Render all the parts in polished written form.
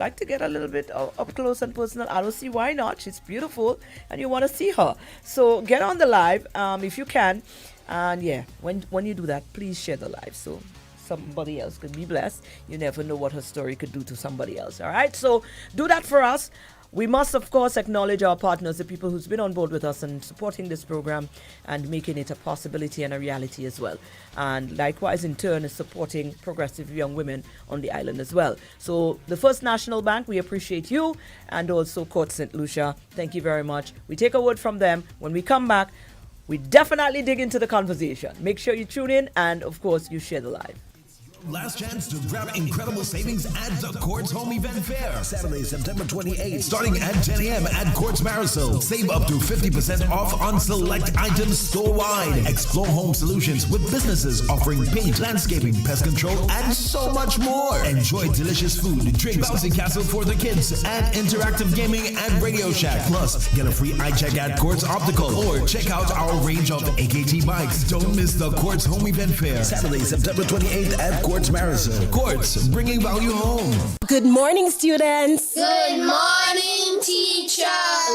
like to get a little bit up close and personal, I don't see why not. She's beautiful and you want to see her. So get on the live if you can. And yeah, when you do that, please share the live so somebody else could be blessed. You never know what her story could do to somebody else. All right, so do that for us. We must, of course, acknowledge our partners, the people who's been on board with us and supporting this program and making it a possibility and a reality as well. And likewise, in turn, is supporting progressive young women on the island as well. So the First National Bank, we appreciate you, and also Court St. Lucia. Thank you very much. We take a word from them. When we come back, we definitely dig into the conversation. Make sure you tune in, and of course, you share the live. Last chance to grab incredible savings at the Courts Home Event Fair. Saturday, September 28th, starting at 10 a.m. at Courts Marisol. Save up to 50% off on select items store-wide. Explore home solutions with businesses offering paint, landscaping, pest control, and so much more. Enjoy delicious food, drinks, bouncy castle for the kids, and interactive gaming and Radio Shack. Plus, get a free eye check at Courts Optical or check out our range of AKT bikes. Don't miss the Courts Home Event Fair. Saturday, September 28th at Courts Marisol. Courts, bringing value home. Good morning, students. Good morning, teacher.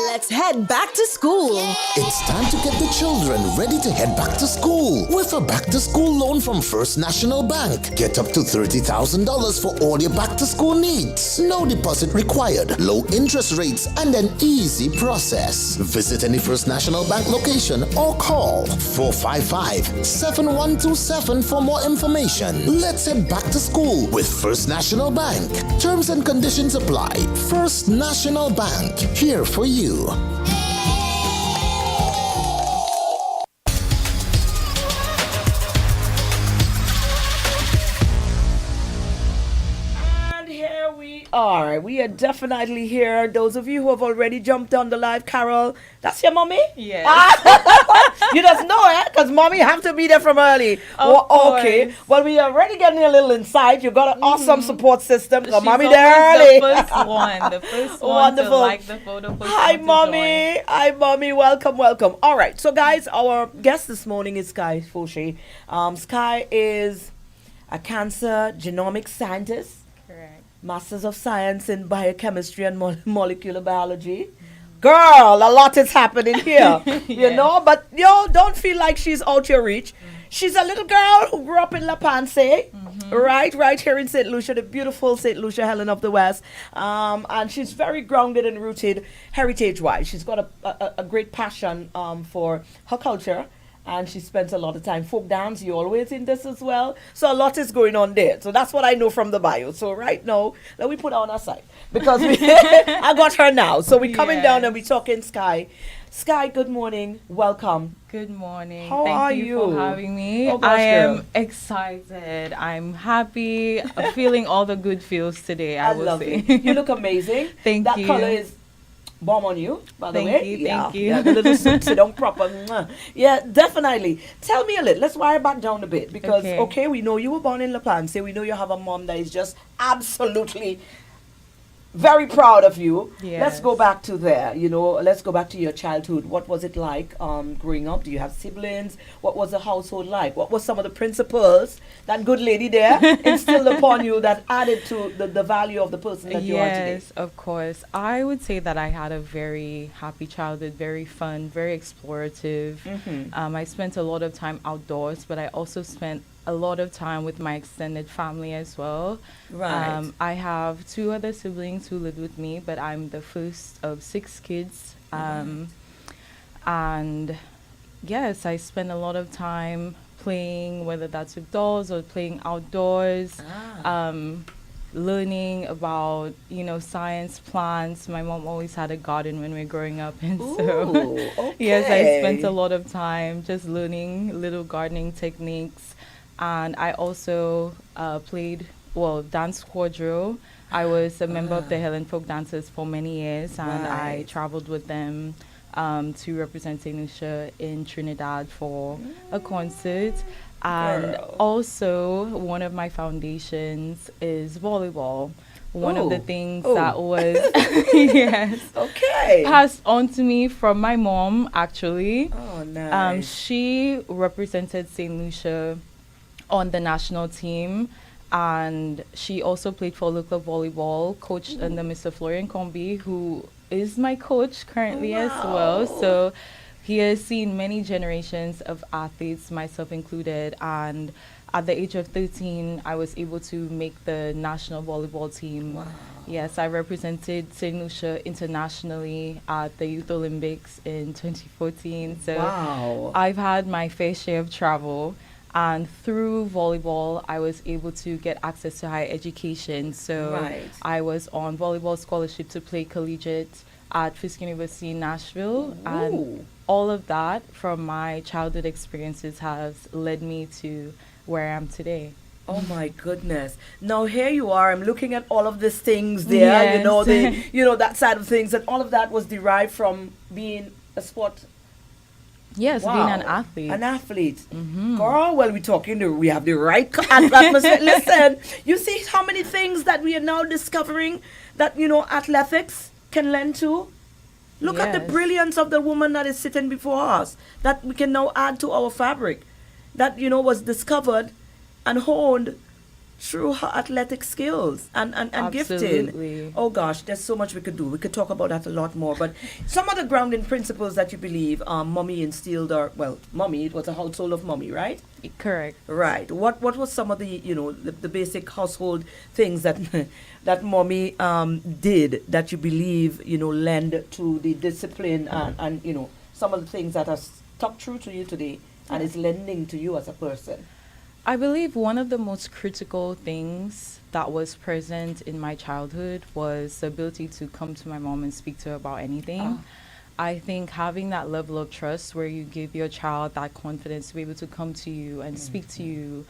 Let's head back to school. It's time to get the children ready to head back to school with a back-to-school loan from First National Bank. Get up to $30,000 for all your back-to-school needs. No deposit required, low interest rates, and an easy process. Visit any First National Bank location or call 455-7127 for more information. Let's head back to school with First National Bank. Terms and conditions apply. First National Bank, here for you. And here we are. We are definitely here. Those of you who have already jumped on the live, Carol, that's your mommy? Yes. You just know it, because mommy have to be there from early. Okay. Well, we are already getting a little insight. You got an awesome support system. So mommy there early. The first one Wonderful. to like the photo. Hi, mommy. Hi, mommy. Welcome, welcome. All right. So, guys, our guest this morning is Skye Fauher. Skye is a cancer genomic scientist. Correct. Masters of Science in Biochemistry and Molecular Biology. Girl, a lot is happening here, you know, but don't feel like she's out your reach. She's a little girl who grew up in La Panse, right here in St. Lucia, the beautiful St. Lucia, Helen of the West. And she's very grounded and rooted heritage-wise. She's got a great passion for her culture. And she spends a lot of time. Folk dance, you always in this as well. So a lot is going on there. So that's what I know from the bio. So right now, let me put her on our side. Because I got her now. So we're coming down and we're talking Skye. Skye, good morning. Welcome. Good morning. How are Thank you for having me. Oh, gosh, I am girl. excited. I'm happy. I'm feeling all the good feels today, I will love say. it. You look amazing. Thank that you. color is bomb on you, by the way. Thank you. Yeah, the little suit sit on proper. Mwah. Yeah, definitely. Tell me a little. Let's wire back down a bit because, okay, we know you were born in La Panse. We know you have a mom that is just absolutely very proud of you. Yes. Let's go back to there. Let's go back to your childhood. What was it like growing up? Do you have siblings? What was the household like? What were some of the principles that good lady there instilled upon you that added to the value of the person that you are today? Yes, of course. I would say that I had a very happy childhood, very fun, very explorative. I spent a lot of time outdoors, but I also spent a lot of time with my extended family as well. Right. I have 2 other siblings who live with me, but I'm the first of 6 kids. And yes, I spend a lot of time playing, whether that's with dolls or playing outdoors, learning about, science, plants. My mom always had a garden when we were growing up. And so, yes, I spent a lot of time just learning little gardening techniques. And I also played, dance quadrille. I was a member of the Helen Folk Dancers for many years, and I traveled with them to represent St. Lucia in Trinidad for a concert. And also, one of my foundations is volleyball. One of the things that was passed on to me from my mom, actually. Oh, nice. She represented St. Lucia on the national team, And she also played for local volleyball, coached under Mr. Florian Combi, who is my coach currently as well. So he has seen many generations of athletes, myself included. And at the age of 13, I was able to make the national volleyball team. Wow. Yes, I represented St. Lucia internationally at the Youth Olympics in 2014. So Wow. I've had my fair share of travel. And through volleyball, I was able to get access to higher education. So Right. I was on volleyball scholarship to play collegiate at Fisk University in Nashville. And Ooh. all of that from my childhood experiences has led me to where I am today. Oh my goodness. Now here you are. I'm looking at all of these things there, Yes. that side of things, and all of that was derived from being a sport. Yes, Wow. being an athlete. An athlete. Girl, well, we have the right atmosphere. Listen, you see how many things that we are now discovering that, athletics can lend to? Look at the Yes. brilliance of the woman that is sitting before us, that we can now add to our fabric, that, was discovered and honed through her athletic skills and gifting. Absolutely. Oh gosh, there's so much we could do. We could talk about that a lot more. But some of the grounding principles that you believe mommy instilled, mommy, it was a household of mommy, right? Correct. Right. What was some of the, the basic household things that that mommy did that you believe, lend to the discipline and some of the things that are stuck true to you today and is lending to you as a person? I believe one of the most critical things that was present in my childhood was the ability to come to my mom and speak to her about anything. I think having that level of trust where you give your child that confidence to be able to come to you and speak to you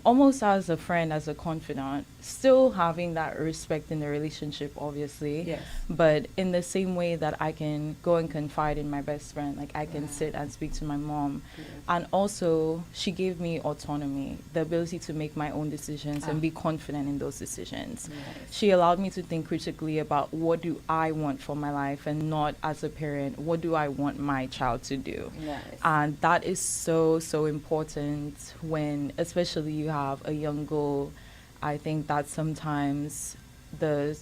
almost as a friend, as a confidant, still having that respect in the relationship, obviously. Yes. But in the same way that I can go and confide in my best friend, like I can sit and speak to my mom. And also, she gave me autonomy, the ability to make my own decisions and be confident in those decisions. She allowed me to think critically about what do I want for my life and not as a parent, what do I want my child to do? Nice. And that is so, so important when, especially you have a young girl. I think that sometimes the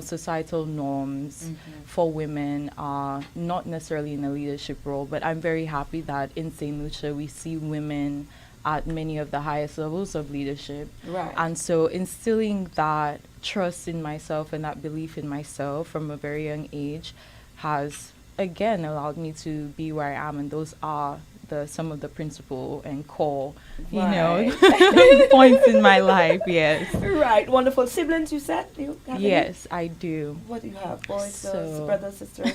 societal norms for women are not necessarily in a leadership role, but I'm very happy that in St. Lucia we see women at many of the highest levels of leadership. Right. And so instilling that trust in myself and that belief in myself from a very young age has again allowed me to be where I am, and those are some of the principal and core, Right. points in my life. Yes. Right. Wonderful. Siblings, you said? You have any? Yes, I do. What do you have? Boys, girls, So- brothers, sisters?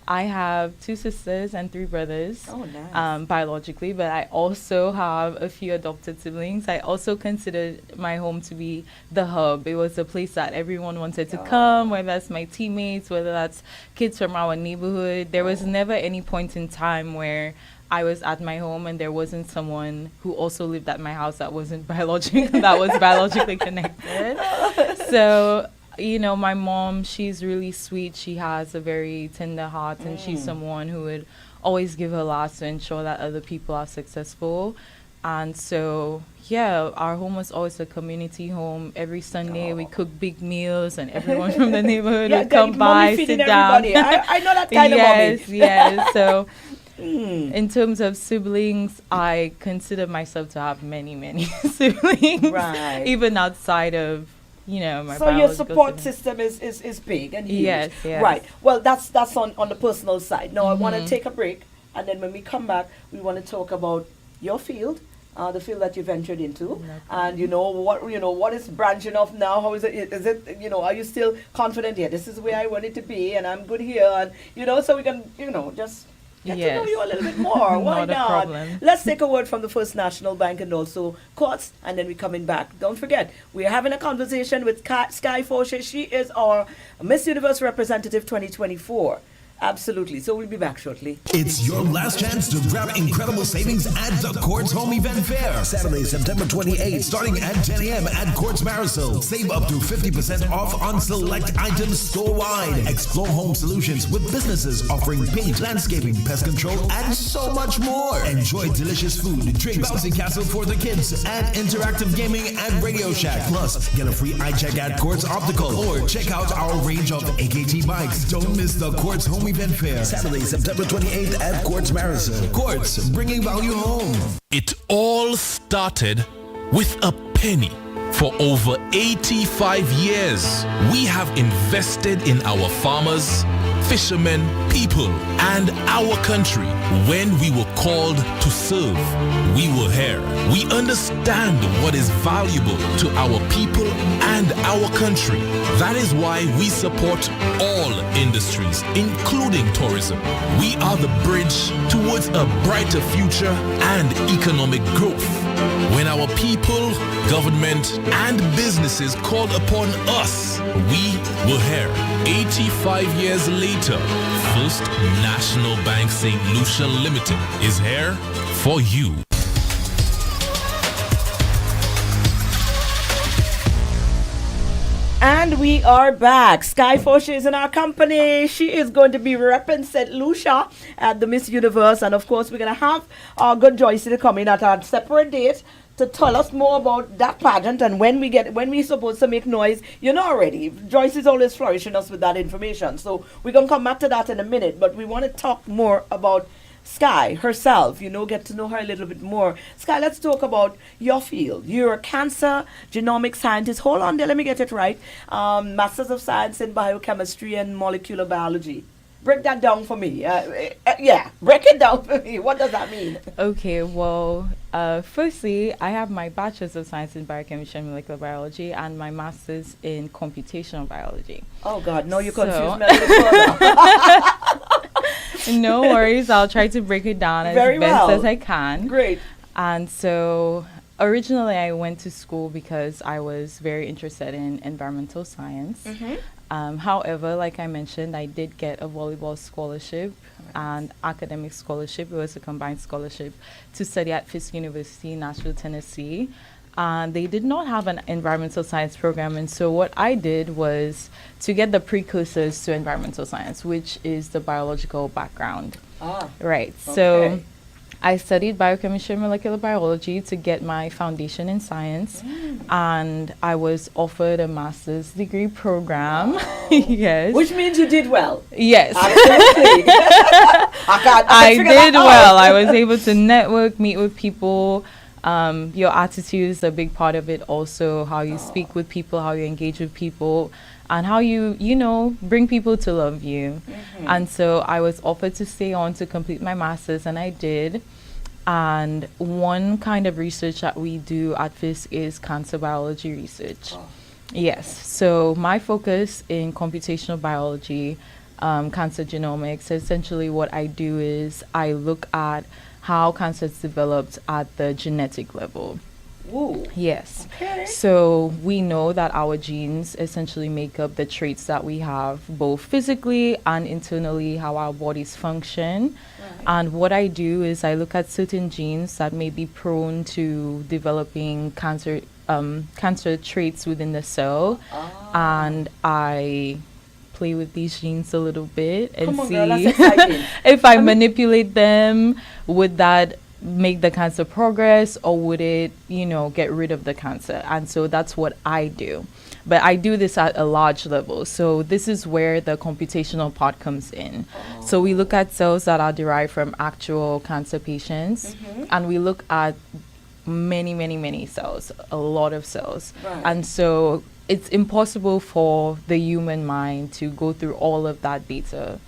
I have 2 sisters and 3 brothers. Oh, nice. Biologically, but I also have a few adopted siblings. I also considered my home to be the hub. It was a place that everyone wanted to come, whether that's my teammates, whether that's kids from our neighborhood. There was never any point in time where I was at my home and there wasn't someone who also lived at my house that wasn't biologically connected. So, my mom, she's really sweet. She has a very tender heart, and she's someone who would always give her last to ensure that other people are successful. And so, yeah, our home was always a community home. Every Sunday we cook big meals, and everyone from the neighborhood would come by, sit down. Everybody. I know that kind of mommy. Yes. So, in terms of siblings, I consider myself to have many, many siblings. Right. Even outside of, my So your biological support siblings. system is big and huge. Yes. Right. Well, that's on the personal side. Now I want to take a break, and then when we come back, we want to talk about your field, the field that you ventured into, and what is branching off now. How is it? Is it are you still confident? Yeah, this is where I want it to be, and I'm good here, and so we can just get to know Yes. you a little bit more. Why Not a not? problem. Let's take a word from the First National Bank and also Courts, and then we're coming back. Don't forget, we're having a conversation with Skye Fauher. She is our Miss Universe representative 2024. Absolutely. So we'll be back shortly. It's your last chance to grab incredible savings at the Courts Home Event Fair. Saturday, September 28th, starting at 10 a.m. at Courts Marisol. Save up to 50% off on select items store-wide. Explore home solutions with businesses offering paint, landscaping, pest control, and so much more. Enjoy delicious food, drink, bouncy castle for the kids, and interactive gaming at Radio Shack. Plus, get a free eye check at Courts Optical or check out our range of AKT bikes. Don't miss the Courts Home Event Fair. Saturday, September 28th at Courts Marisol. Courts, bringing value home. It all started with a penny. For over 85 years, we have invested in our farmers, fishermen, people, and our country. When we were called to serve, we were here. We understand what is valuable to our people and our country. That is why we support all industries, including tourism. We are the bridge towards a brighter future and economic growth. When our people, government, and businesses called upon us, we were here. 85 years later, First National Bank St. Lucia Limited is here for you. And we are back. Skye Fauher is in our company. She is going to be repping St. Lucia at the Miss Universe. And of course, we're going to have our good Joyce to come in at a separate date to tell us more about that pageant and when we're supposed to make noise. You know already, Joyce is always flourishing us with that information. So we're going to come back to that in a minute. But we want to talk more about Skye herself, get to know her a little bit more. Skye, let's talk about your field. You're a cancer genomic scientist. Hold on there, let me get it right. Masters of Science in Biochemistry and Molecular Biology. Break that down for me. Break it down for me. What does that mean? Okay, well, firstly, I have my Bachelor's of Science in Biochemistry and Molecular Biology and my Master's in Computational Biology. Oh, God, no, you confused me a little further. No worries. I'll try to break it down as best as I can. Great. And so originally I went to school because I was very interested in environmental science. However, like I mentioned, I did get a volleyball scholarship and academic scholarship. It was a combined scholarship to study at Fisk University in Nashville, Tennessee. And they did not have an environmental science program. And so what I did was to get the precursors to environmental science, which is the biological background. Right. Okay. So I studied biochemistry and molecular biology to get my foundation in science. And I was offered a master's degree program. Yes. Which means you did well. Yes. Absolutely. I did well. I was able to network, meet with people. Your attitude is a big part of it also, how you speak with people, how you engage with people, and how you bring people to love you. And so I was offered to stay on to complete my master's, and I did. And one kind of research that we do at Fisk is cancer biology research. Yes. So my focus in computational biology, cancer genomics, essentially what I do is I look at how cancer is developed at the genetic level. Ooh. Yes. Okay. So we know that our genes essentially make up the traits that we have, both physically and internally, how our bodies function. Right. And what I do is I look at certain genes that may be prone to developing cancer traits within the cell, and I play with these genes a little bit and see if I manipulate them, would that make the cancer progress, or would it, get rid of the cancer? And so that's what I do. But I do this at a large level. So this is where the computational part comes in. So we look at cells that are derived from actual cancer patients, and we look at many, many, many cells, a lot of cells. Right. And so it's impossible for the human mind to go through all of that data.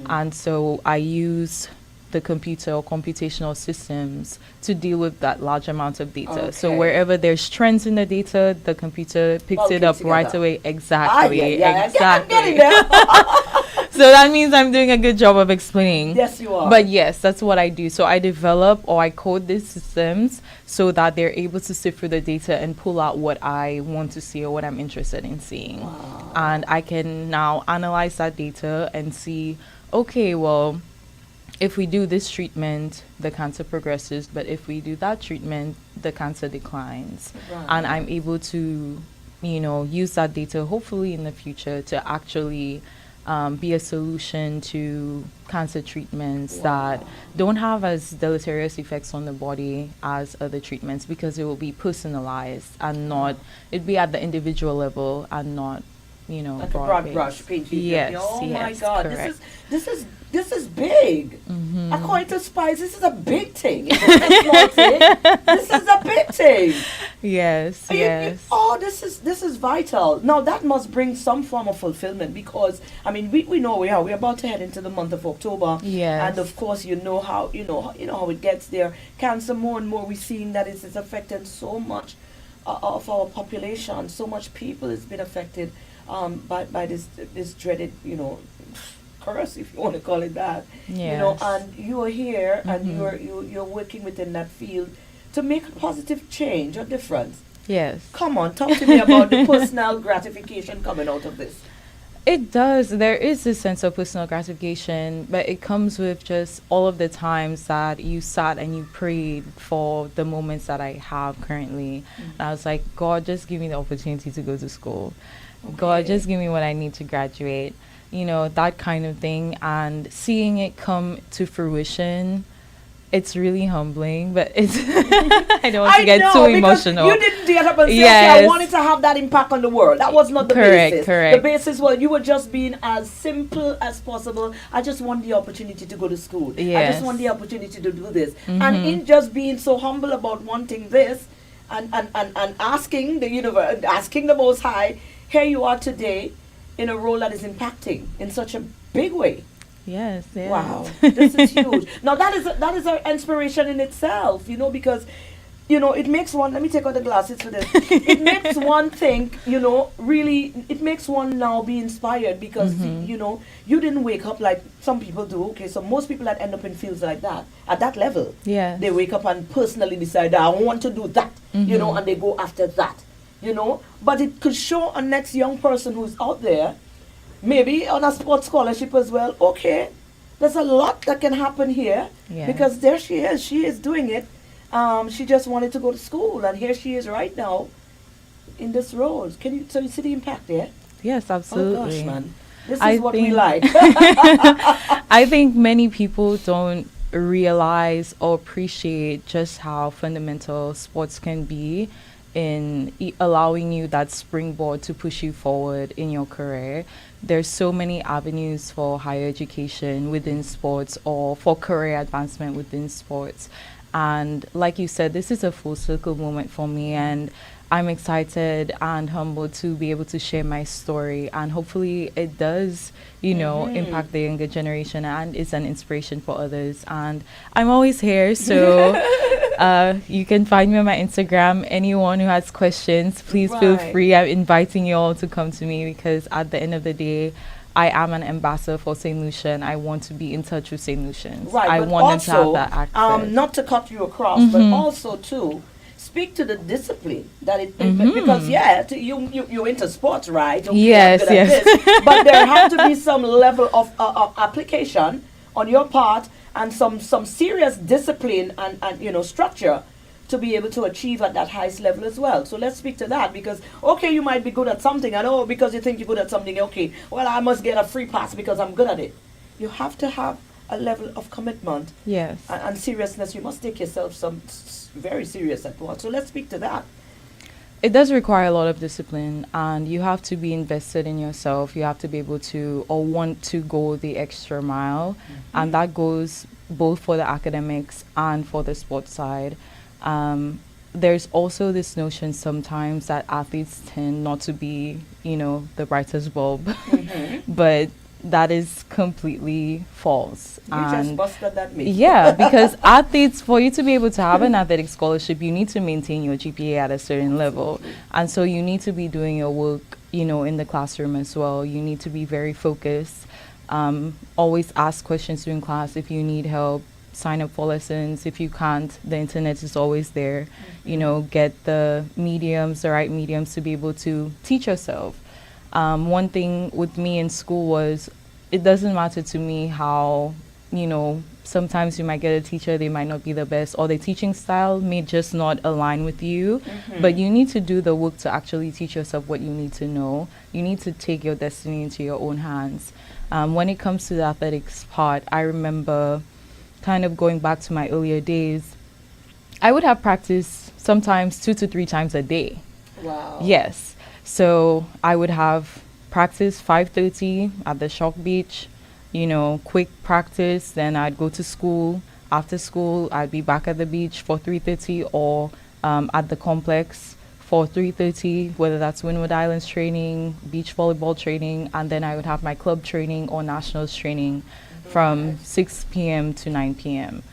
And so I use the computer or computational systems to deal with that large amount of data. Okay. So wherever there's trends in the data, the computer picks it up right away. Exactly. Exactly. So that means I'm doing a good job of explaining. Yes, you are. But yes, that's what I do. So I develop or I code these systems so that they're able to sift through the data and pull out what I want to see or what I'm interested in seeing. Wow. And I can now analyze that data and see, okay, well, if we do this treatment, the cancer progresses, but if we do that treatment, the cancer declines. Right. And I'm able to, use that data hopefully in the future to actually be a solution to cancer treatments that don't have as deleterious effects on the body as other treatments, because it will be personalized and not, it'd be at the individual level and not, like a broad brush painting. Yes, Oh my yes, God, correct. this is big. According to Spice, this is a big thing. It's not a small thing. This is a big thing. Yes, yes. This is vital. Now that must bring some form of fulfillment, because I mean we know we're about to head into the month of October. Yes. And of course you know how how it gets there. Cancer, more and more we're seeing that it's affecting so much of our population. So much people has been affected by this dreaded curse, if you want to call it that. Yes. And you are here and you're working within that field to make a positive change or difference. Yes. Come on, talk to me about the personal gratification coming out of this. It does. There is this sense of personal gratification, but it comes with just all of the times that you sat and you prayed for the moments that I have currently. And I was like, God, just give me the opportunity to go to school. Okay. God, just give me what I need to graduate. That kind of thing. And seeing it come to fruition, it's really humbling, but it's I don't want to get too emotional. You didn't get up and say, okay, I wanted to have that impact on the world. That was not the basis. Correct. The basis was you were just being as simple as possible. I just want the opportunity to go to school. Yes. I just want the opportunity to do this. And in just being so humble about wanting this and asking the universe, asking the Most High, here you are today in a role that is impacting in such a big way. Yes. Wow, this is huge. Now that is an inspiration in itself, because it makes one. Let me take out the glasses for this. It makes one think, really. It makes one now be inspired, because you didn't wake up like some people do. Okay, so most people that end up in fields like that at that level, they wake up and personally decide, I want to do that, and they go after that, But it could show a next young person who's out there, maybe on a sports scholarship as well. Okay, there's a lot that can happen here, because there she is doing it. She just wanted to go to school, and here she is right now in this role. So you see the impact there? Yes, absolutely. Oh gosh, man, this is what we like. I think many people don't realize or appreciate just how fundamental sports can be in allowing you that springboard to push you forward in your career. There's so many avenues for higher education within sports, or for career advancement within sports. And like you said, this is a full circle moment for me, and I'm excited and humbled to be able to share my story, and hopefully it does, impact the younger generation and is an inspiration for others. And I'm always here, so you can find me on my Instagram. Anyone who has questions, please feel free. I'm inviting you all to come to me, because at the end of the day, I am an ambassador for St. Lucia, and I want to be in touch with St. Lucians. Right, I but want also, them to have that access. Not to cut you across, but also too, speak to the discipline that it, because you're into sports, right? Okay, yes. this, but there have to be some level of application on your part, and some serious discipline and structure to be able to achieve at that highest level as well. So let's speak to that, because you might be good at something, and because you think you're good at something, well, I must get a free pass because I'm good at it. You have to have a level of commitment, and seriousness. You must take yourself very serious at once. So let's speak to that. It does require a lot of discipline, and you have to be invested in yourself. You have to be able to, or want to, go the extra mile, and that goes both for the academics and for the sports side. There's also this notion sometimes that athletes tend not to be, the brightest bulb, but that is completely false. You just busted that myth. Yeah, because athletes, for you to be able to have an athletic scholarship, you need to maintain your GPA at a certain level. And so you need to be doing your work, in the classroom as well. You need to be very focused. Always ask questions during class if you need help. Sign up for lessons. If you can't, the internet is always there. Get the right mediums to be able to teach yourself. One thing with me in school was, it doesn't matter to me how, sometimes you might get a teacher, they might not be the best, or the teaching style may just not align with you. But you need to do the work to actually teach yourself what you need to know. You need to take your destiny into your own hands. When it comes to the athletics part, I remember kind of going back to my earlier days, I would have practice sometimes 2 to 3 times a day. Wow. Yes. So I would have practice 5:30 at the Shock Beach, quick practice. Then I'd go to school. After school, I'd be back at the beach for 3:30 or at the complex for 3:30, whether that's Windward Islands training, beach volleyball training, and then I would have my club training or nationals training from 6 p.m. to 9 p.m.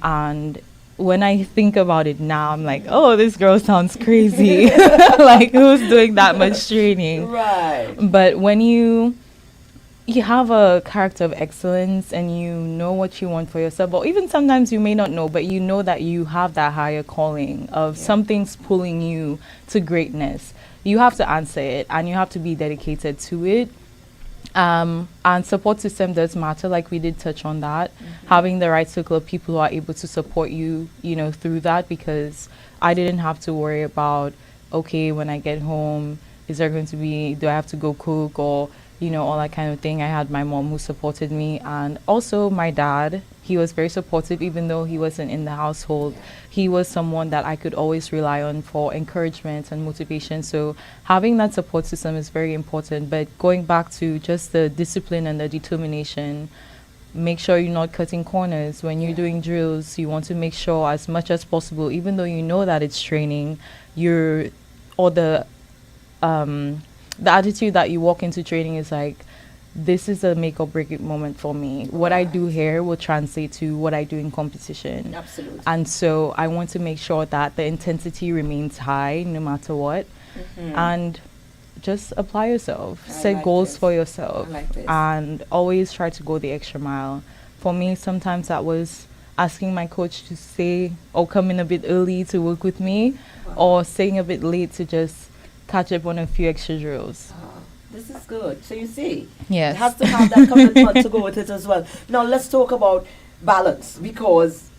And when I think about it now, I'm like, oh, this girl sounds crazy. Like, who's doing that much training? Right. But when you have a character of excellence and you know what you want for yourself, or even sometimes you may not know, but you know that you have that higher calling of something's pulling you to greatness, you have to answer it and you have to be dedicated to it. And support system does matter, like we did touch on that. Having the right circle of people who are able to support you, through that, because I didn't have to worry about, okay, when I get home, do I have to go cook or, all that kind of thing. I had my mom who supported me, and also my dad. He was very supportive, even though he wasn't in the household. He was someone that I could always rely on for encouragement and motivation. So having that support system is very important. But going back to just the discipline and the determination, make sure you're not cutting corners. When you're doing drills, you want to make sure as much as possible, even though you know that it's training, the attitude that you walk into training is like, this is a make or break it moment for me. What I do here will translate to what I do in competition. Absolutely. And so I want to make sure that the intensity remains high no matter what. And just apply yourself. Set goals for yourself. And always try to go the extra mile. For me, sometimes that was asking my coach to stay or come in a bit early to work with me, or staying a bit late to just catch up on a few extra drills. This is good. So you see, yes, it has to have that commitment to go with it as well. Now let's talk about balance, because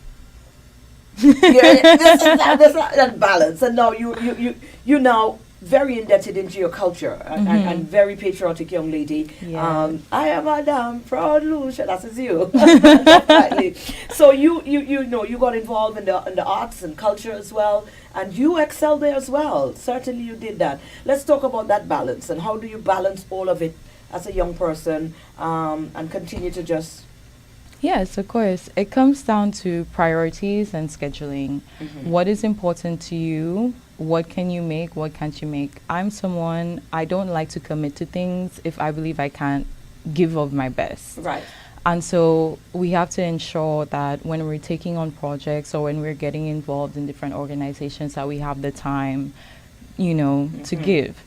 this is that balance. And now you now very indebted into your culture and very patriotic young lady. Yes. I am a damn proud Lucia. That is you. Definitely. So you got involved in the arts and culture as well, and you excelled there as well. Certainly you did that. Let's talk about that balance, and how do you balance all of it as a young person, and continue to just... Yes, of course. It comes down to priorities and scheduling. What is important to you? What can you make? What can't you make? I'm someone, I don't like to commit to things if I believe I can't give of my best. Right. And so we have to ensure that when we're taking on projects or when we're getting involved in different organizations, that we have the time, to give.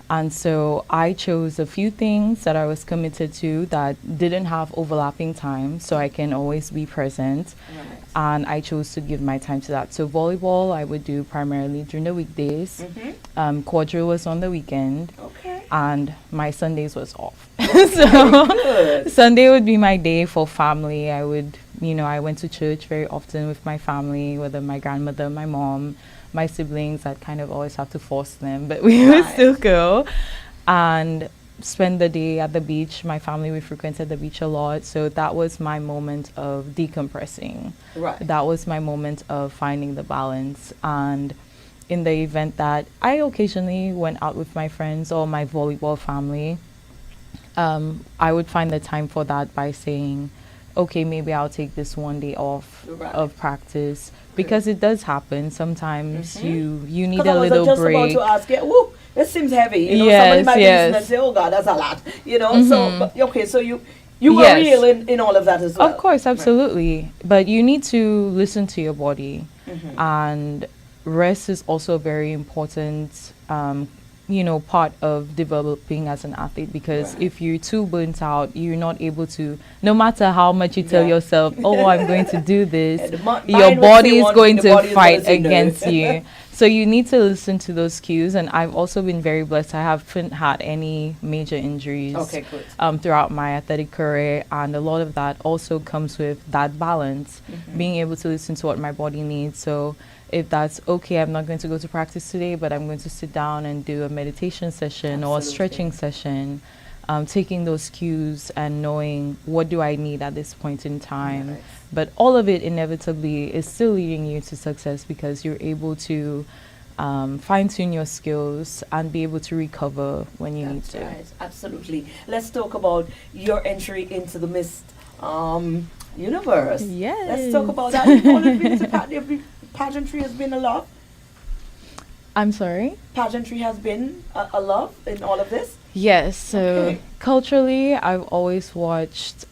And so I chose a few things that I was committed to that didn't have overlapping time, so I can always be present. Right. And I chose to give my time to that. So volleyball I would do primarily during the weekdays. Quadrille was on the weekend. Okay. And my Sundays was off. So Sunday would be my day for family. I would, I went to church very often with my family, whether my grandmother, my mom, my siblings. I'd kind of always have to force them, but we would still go and spend the day at the beach. My family, we frequented the beach a lot, so that was my moment of decompressing. Right. That was my moment of finding the balance. And in the event that I occasionally went out with my friends or my volleyball family, I would find the time for that by saying, okay, maybe I'll take this one day off of practice, because it does happen. Sometimes you need a little break. I was just about to ask you, woo, it seems heavy. Yes, somebody might listen and say, oh God, that's a lot. So you were real in all of that as well. Of course, absolutely. Right. But you need to listen to your body. And rest is also very important, part of developing as an athlete, because if you're too burnt out, you're not able to, no matter how much you tell yourself, oh, I'm going to do this, your body is going to fight against you. So you need to listen to those cues. And I've also been very blessed. I haven't had any major injuries Okay, good. throughout my athletic career. And a lot of that also comes with that balance, being able to listen to what my body needs. So if that's okay, I'm not going to go to practice today, but I'm going to sit down and do a meditation session or a Absolutely. stretching session. Taking those cues and knowing what do I need at this point in time. Nice. But all of it inevitably is still leading you to success because you're able to fine-tune your skills and be able to recover when you need That's to. right. Absolutely. Let's talk about your entry into the Miss Universe. Yes. Let's talk about that. You've always been into pageantry has been a love. I'm sorry? Pageantry has been a love in all of this. Yes, so Okay. culturally, I've always watched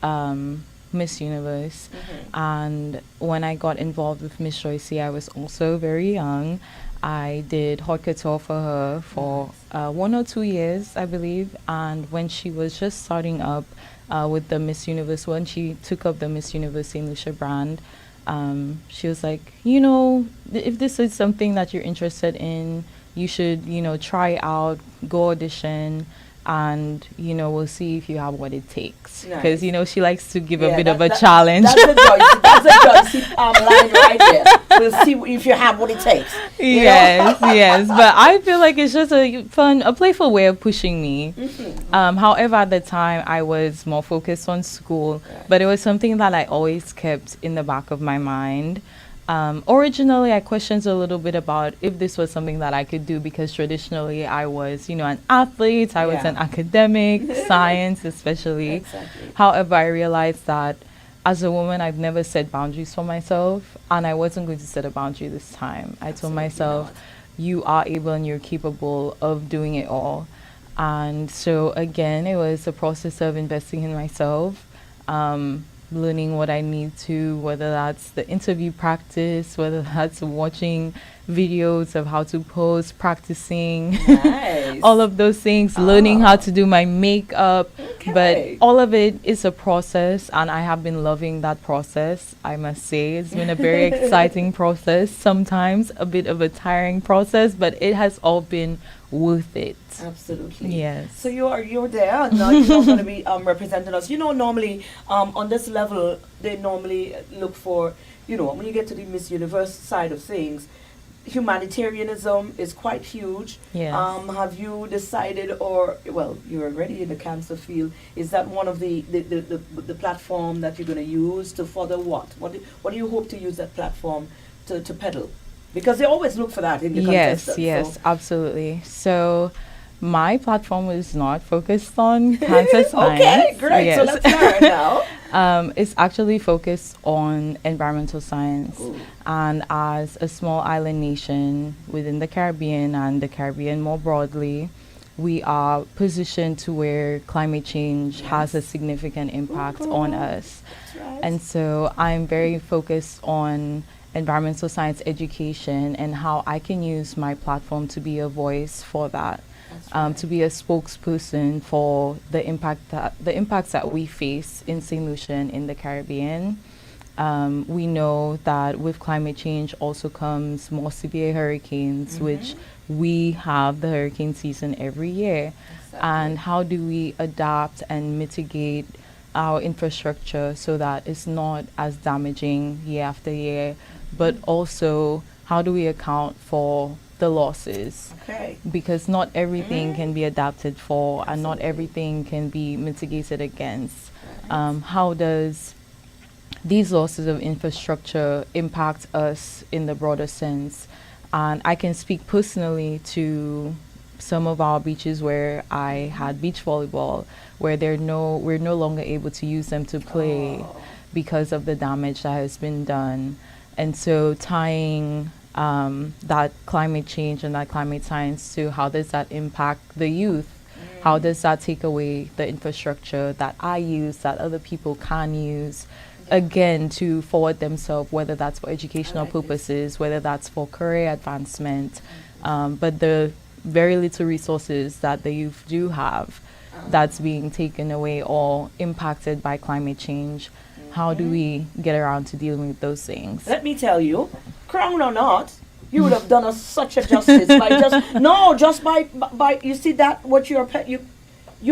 Miss Universe, and when I got involved with Miss Joycey, I was also very young. I did haute couture for her for 1 or 2 years, I believe, and when she was just starting up with the Miss Universe, when she took up the Miss Universe St. Lucia brand, she was like, if this is something that you're interested in, you should, try out, go audition, and, we'll see if you have what it takes. Nice. Because, she likes to give a Yeah, bit of a that- challenge. That's a Joycey. That's a Joycey line right there. We'll see if you have what it takes. you know? Yes, yes. But I feel like it's just a playful way of pushing me. However, at the time, I was more focused on school, but it was something that I always kept in the back of my mind. Originally, I questioned a little bit about if this was something that I could do because traditionally I was, an athlete, I was Yeah. an academic, science especially. Exactly. However, I realized that as a woman, I've never set boundaries for myself, and I wasn't going to set a boundary this time. I told myself, you are able and you're capable of doing it all. And so, again, it was a process of investing in myself, learning what I need to, whether that's the interview practice, whether that's watching videos of how to pose, practicing, Nice. all of those things, learning how to do my makeup. Okay. But all of it is a process, and I have been loving that process, I must say. It's been a very exciting process, sometimes a bit of a tiring process, but it has all been worth it. Absolutely. Yes. So you're there. Now you're going to be representing us. Normally on this level they normally look for when you get to the Miss Universe side of things, humanitarianism is quite huge. Yes. Have you decided, or you're already in the cancer field? Is that one of the platform that you're going to use to further what? What do you hope to use that platform to peddle? Because they always look for that in the contestants. Yes, absolutely. So my platform is not focused on cancer science. Okay, great. Yes. So let's learn now. It's actually focused on environmental science. Ooh. And as a small island nation within the Caribbean and the Caribbean more broadly, we are positioned to where climate change has a significant impact on us. That's right. And so I'm very focused on environmental science education and how I can use my platform to be a voice for that. To be a spokesperson for the impacts that we face in St. Lucia and in the Caribbean. We know that with climate change also comes more severe hurricanes, which we have the hurricane season every year. And how do we adapt and mitigate our infrastructure so that it's not as damaging year after year, but also how do we account for the losses? Okay. Because not everything can be adapted for and not everything can be mitigated against. How does these losses of infrastructure impact us in the broader sense? And I can speak personally to some of our beaches where I had beach volleyball, where we're no longer able to use them to play because of the damage that has been done. And so tying that climate change and that climate science to how does that impact the youth? How does that take away the infrastructure that I use, that other people can use, again, to forward themselves, whether that's for educational purposes, whether that's for career advancement, but the very little resources that the youth do have that's being taken away or impacted by climate change. How do we get around to dealing with those things? Let me tell you, crown or not, You would have done us such a justice by just by you see that what your pet you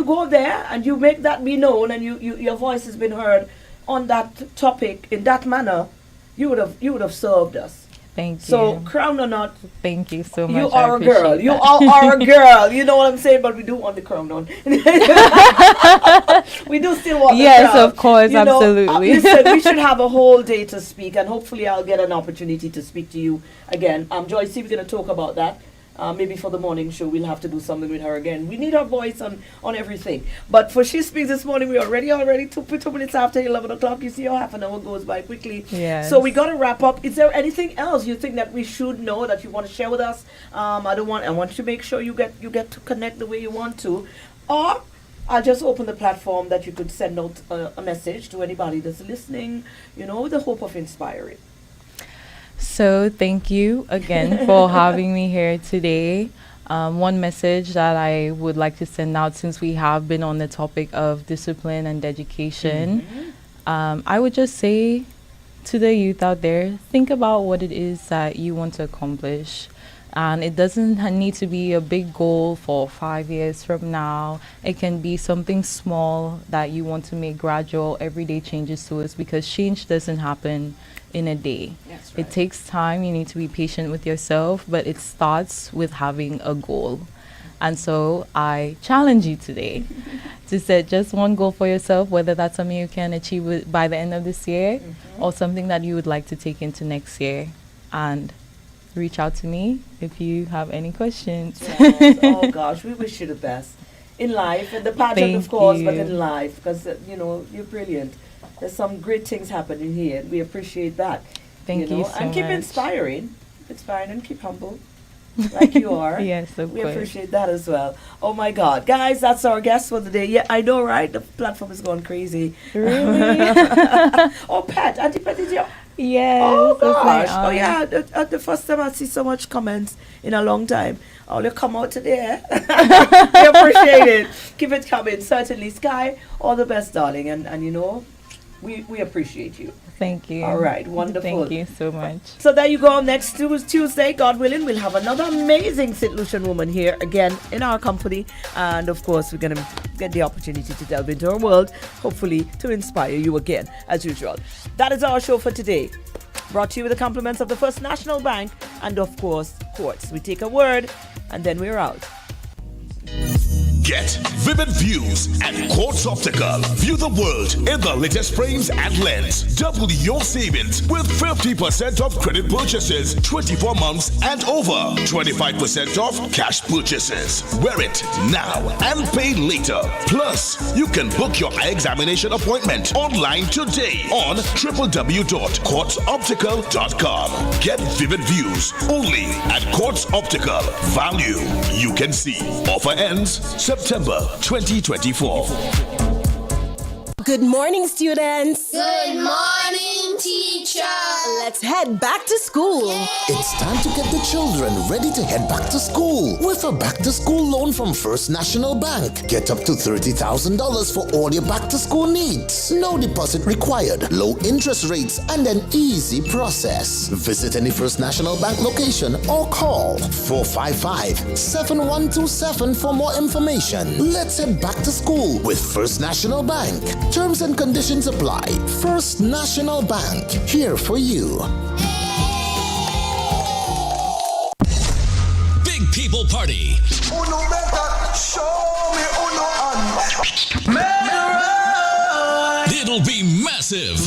go there and you make that be known and your voice has been heard on that topic in that manner. You would have served us. Thank you. So crown or not, thank you so much. you I are a girl. appreciate You that. are a girl. You know what I'm saying? But we do want the crown on. We do still want the Yes, crown. of course, You know, absolutely. listen, we should have a whole day to speak, and hopefully I'll get an opportunity to speak to you again. Joyce, we're going to talk about that. Maybe for the morning show, we'll have to do something with her again. We need her voice on everything. But for She Speaks this morning, we're already 2 minutes after 11 o'clock. You see how half an hour goes by quickly. Yes. So we got to wrap up. Is there anything else you think that we should know that you want to share with us? I want you to make sure you get to connect the way you want to. Or I'll just open the platform that you could send out a message to anybody that's listening, with the hope of inspiring. So thank you again for having me here today. One message that I would like to send out, since we have been on the topic of discipline and education, I would just say to the youth out there, think about what it is that you want to accomplish. And it doesn't need to be a big goal for 5 years from now. It can be something small that you want to make gradual, everyday changes to it, because change doesn't happen in a day. That's right. It takes time. You need to be patient with yourself, but it starts with having a goal. And so I challenge you today to set just one goal for yourself, whether that's something you can achieve by the end of this year or something that you would like to take into next year. And reach out to me if you have any questions. Yes. Oh gosh, we wish you the best in life and the pageant, of Thank course, you. but in life, because you're brilliant. There's some great things happening here, and we appreciate that. Thank you so and keep much. inspiring, and keep humble, like you are. Yes, of We course. appreciate that as well. Oh my God, guys, that's our guest for the day. Yeah, I know, right? The platform is going crazy. Really? Oh, Pat, Auntie Pat, is your Yes. Oh that's my gosh! Oh honor. yeah, the first time I see so much comments in a long time. Oh, you come out today. We appreciate it. Keep it coming. Certainly, Skye. All the best, darling, and we appreciate you. Thank you. All right, wonderful. Thank you so much. So there you go. Next Tuesday, God willing, we'll have another amazing St. Lucian woman here again in our company. And of course, we're going to get the opportunity to delve into her world, hopefully to inspire you again, as usual. That is our show for today. Brought to you with the compliments of the First National Bank and, of course, Quartz. We take a word and then we're out. Get vivid views at Quartz Optical. View the world in the latest frames and lens. Double your savings with 50% off credit purchases, 24 months and over. 25% off cash purchases. Wear it now and pay later. Plus, you can book your eye examination appointment online today on www.quartzoptical.com. Get vivid views only at Quartz Optical. Value you can see. Offer ends September 2024. Good morning, students. Good morning, teacher. Let's head back to school. It's time to get the children ready to head back to school with a back-to-school loan from First National Bank. Get up to $30,000 for all your back-to-school needs. No deposit required, low interest rates, and an easy process. Visit any First National Bank location or call 455-7127 for more information. Let's head back to school with First National Bank. Terms and conditions apply. First National Bank, here for you. Big People Party. Uno better show me uno and It'll be massive.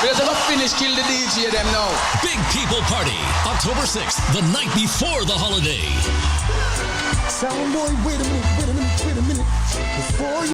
We're gonna finish kill the DJ them now. Big People Party, October 6th, the night before the holiday. Sound boy, wait a minute. Before you